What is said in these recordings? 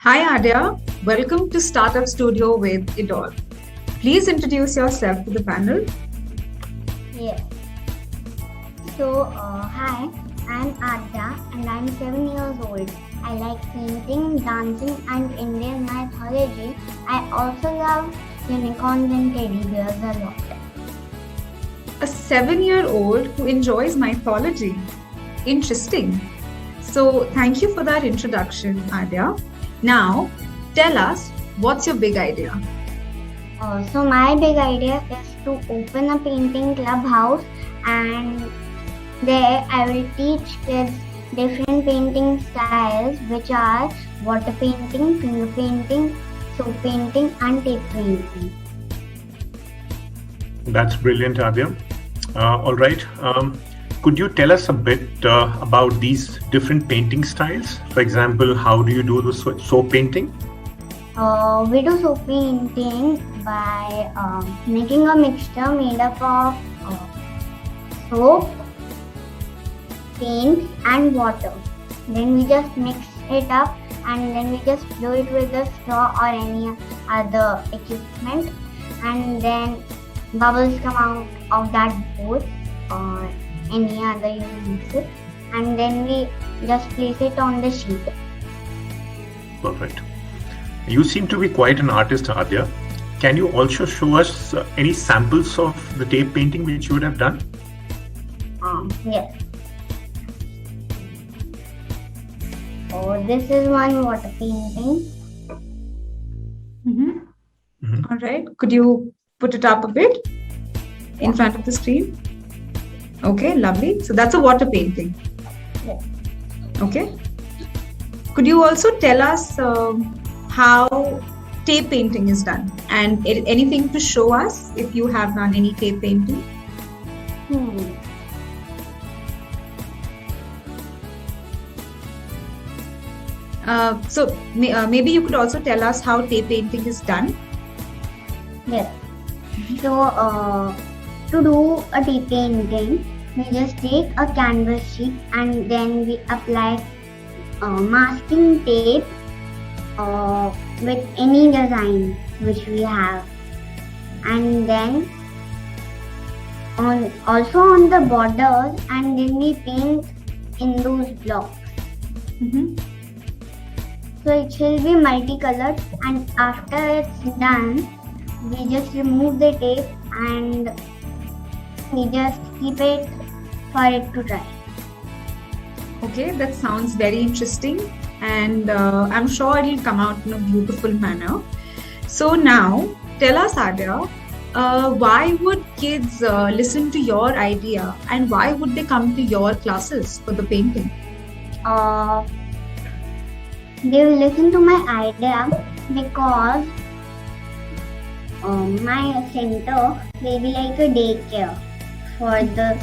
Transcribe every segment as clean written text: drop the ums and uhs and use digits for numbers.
Hi Adya, welcome to Startup Studio with Idol. Please introduce yourself to the panel. Yes. Hi, I'm Adya and I'm 7 years old. I like painting, dancing, and Indian mythology. I also love unicorns and teddy bears a lot. A 7-year-old who enjoys mythology. Interesting. So, thank you for that introduction, Adya. Now, tell us what's your big idea? My big idea is to open a painting clubhouse, and there I will teach kids different painting styles, which are water painting, finger painting, soap painting, and tape painting. That's brilliant, Adya. All right. Could you tell us a bit about these different painting styles? For example, how do you do the soap painting? We do soap painting by making a mixture made up of soap, paint, and water. Then we just mix it up and then we just blow it with a straw or any other equipment, and then bubbles come out of that bowl or any other utensil, and then we just place it on the sheet. Perfect. You seem to be quite an artist, Adya. Can you also show us any samples of the tape painting which you would have done? Yes. This is one water painting. All right. Could you put it up a bit in front of the screen? Okay, lovely. So, that's a water painting. Yes. Okay. Could you also tell us how tape painting is done and anything to show us if you have done any tape painting? Maybe you could also tell us how tape painting is done. Yes. To do a tape painting, we just take a canvas sheet and then we apply masking tape with any design which we have, and then also on the borders, and then we paint in those blocks. So it will be multicolored, and after it's done, we just remove the tape and we just keep it for it to dry. Okay, that sounds very interesting, and I'm sure it'll come out in a beautiful manner. So now, tell us, Adya, why would kids listen to your idea, and why would they come to your classes for the painting? They will listen to my idea because my center will be like a daycare for the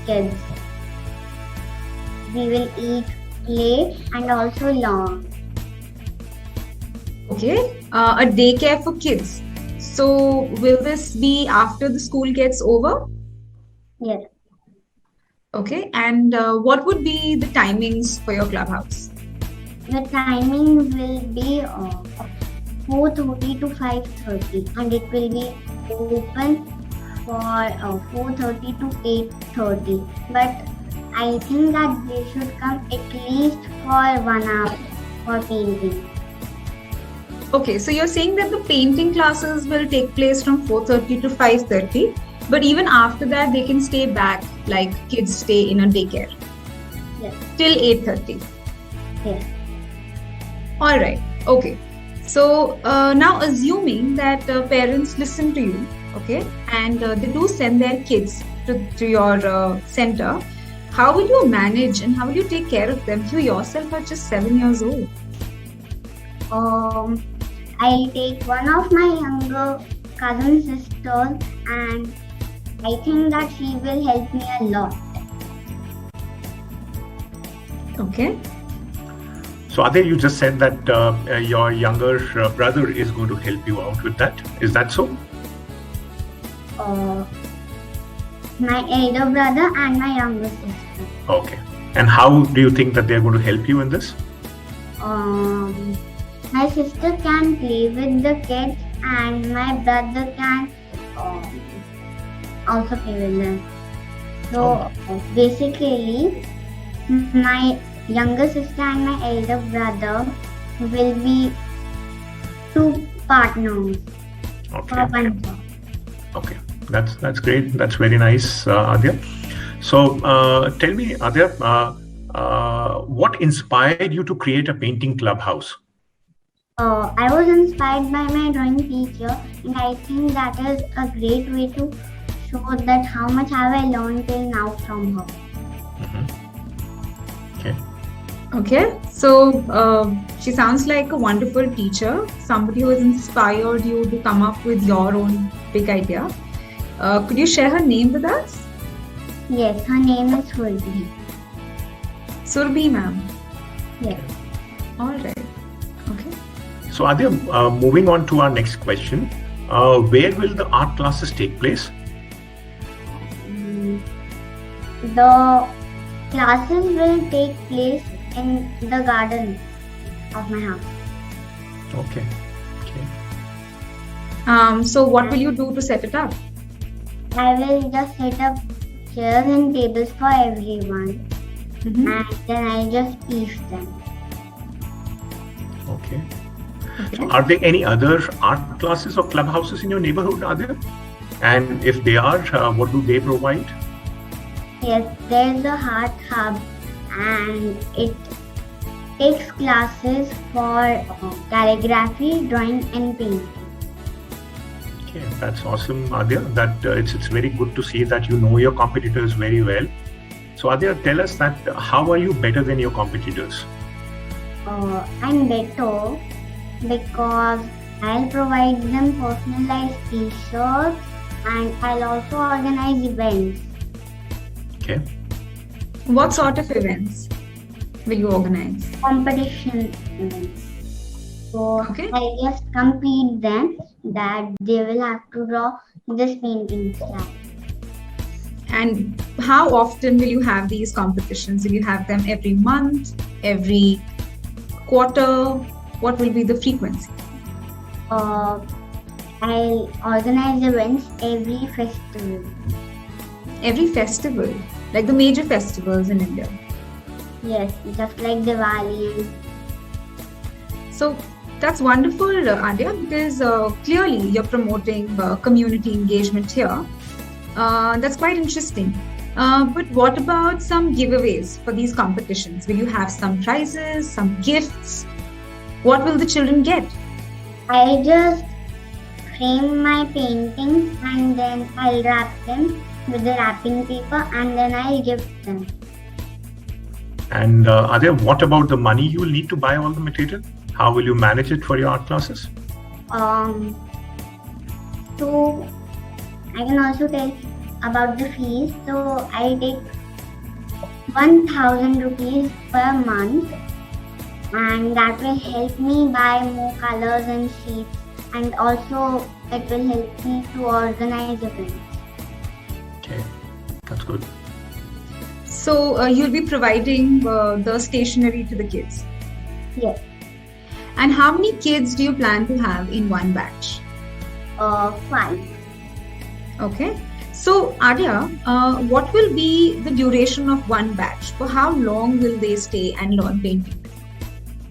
kids. We will eat, play, and also learn. Okay, a daycare for kids. So, will this be after the school gets over? Yes. Okay, and what would be the timings for your clubhouse? The timing will be 4:30 to 5:30, and it will be open for 4:30 to 8:30. But I think that they should come at least for 1 hour for painting. Okay, so you're saying that the painting classes will take place from 4:30 to 5:30, but even after that, they can stay back like kids stay in a daycare. Yes. Till 8:30. Yes. All right. Okay. So now assuming that parents listen to you, okay, and they do send their kids to your center, how will you manage and how will you take care of them? You yourself are just 7 years old. I'll take one of my younger cousin sisters, and I think that she will help me a lot. Okay. So, Adya, you just said that your younger brother is going to help you out with that. Is that so? My elder brother and my younger sister. Okay. And how do you think that they're going to help you in this? My sister can play with the kids, and my brother can um, also play with them. So basically, my younger sister and my elder brother will be two partners for Okay. one job. Okay. That's great. That's very nice, Adya. So tell me, Adya, what inspired you to create a painting clubhouse? I was inspired by my drawing teacher, and I think that is a great way to show that how much have I learned till now from her. Okay. Okay, so she sounds like a wonderful teacher, somebody who has inspired you to come up with your own big idea. Could you share her name with us? Yes, her name is Surbi. Surbhi ma'am. Yes. All right. Okay. So Adya, moving on to our next question, where will the art classes take place? The classes will take place in the garden of my house. Okay. So what will you do to set it up? I will just set up chairs and tables for everyone, Mhm. and then I'll just teach them. Okay. Okay. Are there any other art classes or clubhouses in your neighborhood, Adya? And if they are, what do they provide? Yes, there's a Heart Hub, and it takes classes for calligraphy, drawing, and painting. Okay, that's awesome, Adya. That it's very good to see that you know your competitors very well. So Adya, tell us that how are you better than your competitors? I'm better because I'll provide them personalized t-shirts, and I'll also organize events. Okay. What sort of events will you organize? Competition events. So Okay. I just compete them that they will have to draw this painting style. And how often will you have these competitions? Will you have them every month, every quarter? What will be the frequency? I'll organize events every festival. Every festival, like the major festivals in India. Yes, just like Diwali. So that's wonderful, Adya, because clearly you're promoting community engagement here. That's quite interesting. But what about some giveaways for these competitions? Will you have some prizes, some gifts? What will the children get? I'll just frame my paintings and then I'll wrap them with the wrapping paper and then I'll give them. And Adya, what about the money you will need to buy all the material? How will you manage it for your art classes? So I can also tell about the fees. So I take 1,000 rupees per month, and that will help me buy more colors and sheets, and also it will help me to organize events. Okay, that's good. So you'll be providing the stationery to the kids. Yes. And how many kids do you plan to have in one batch? 5. Okay. So Adya, what will be the duration of one batch? For how long will they stay and learn painting?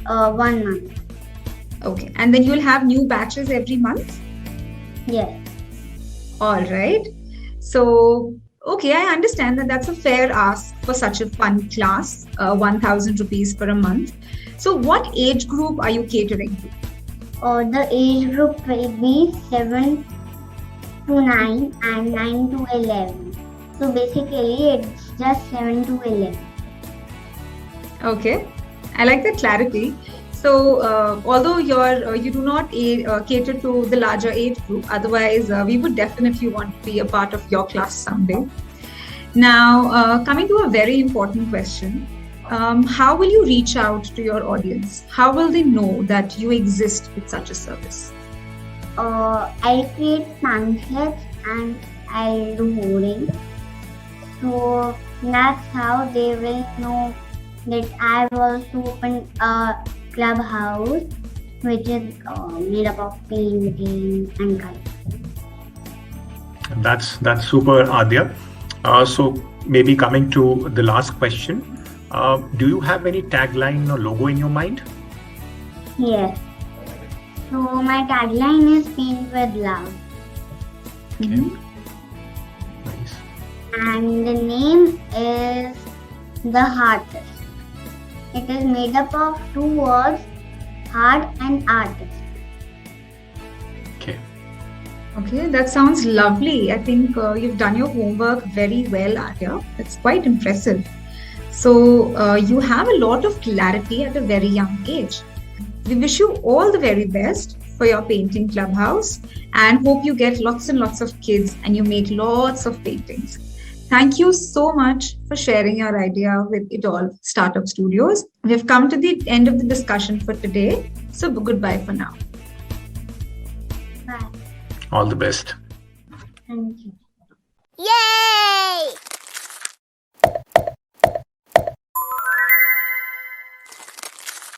1 month. Okay. And then you'll have new batches every month? Yes. All right. So, okay, I understand that that's a fair ask for such a fun class, 1,000 rupees per a month. So what age group are you catering to? The age group will be 7 to 9 and 9 to 11. So basically it's just 7 to 11. Okay, I like that clarity. So although you do not cater to the larger age group, otherwise we would definitely want to be a part of your class someday. Now, coming to a very important question, how will you reach out to your audience? How will they know that you exist with such a service? I'll create pamphlets and I'll do hoarding. So that's how they will know that I've also opened a clubhouse which is made up of painting and color. That's super, Adya. So maybe coming to the last question, do you have any tagline or logo in your mind? Yes. So my tagline is Paint with Love. Okay. Nice. And the name is The Heartist. It is made up of two words, heart and artist. Okay. Okay, that sounds lovely. I think you've done your homework very well, Adya. That's quite impressive. So you have a lot of clarity at a very young age. We wish you all the very best for your painting clubhouse and hope you get lots and lots of kids and you make lots of paintings. Thank you so much for sharing your idea with Evolve Startup Studios. We've come to the end of the discussion for today. So goodbye for now. Bye. All the best. Thank you. Yay!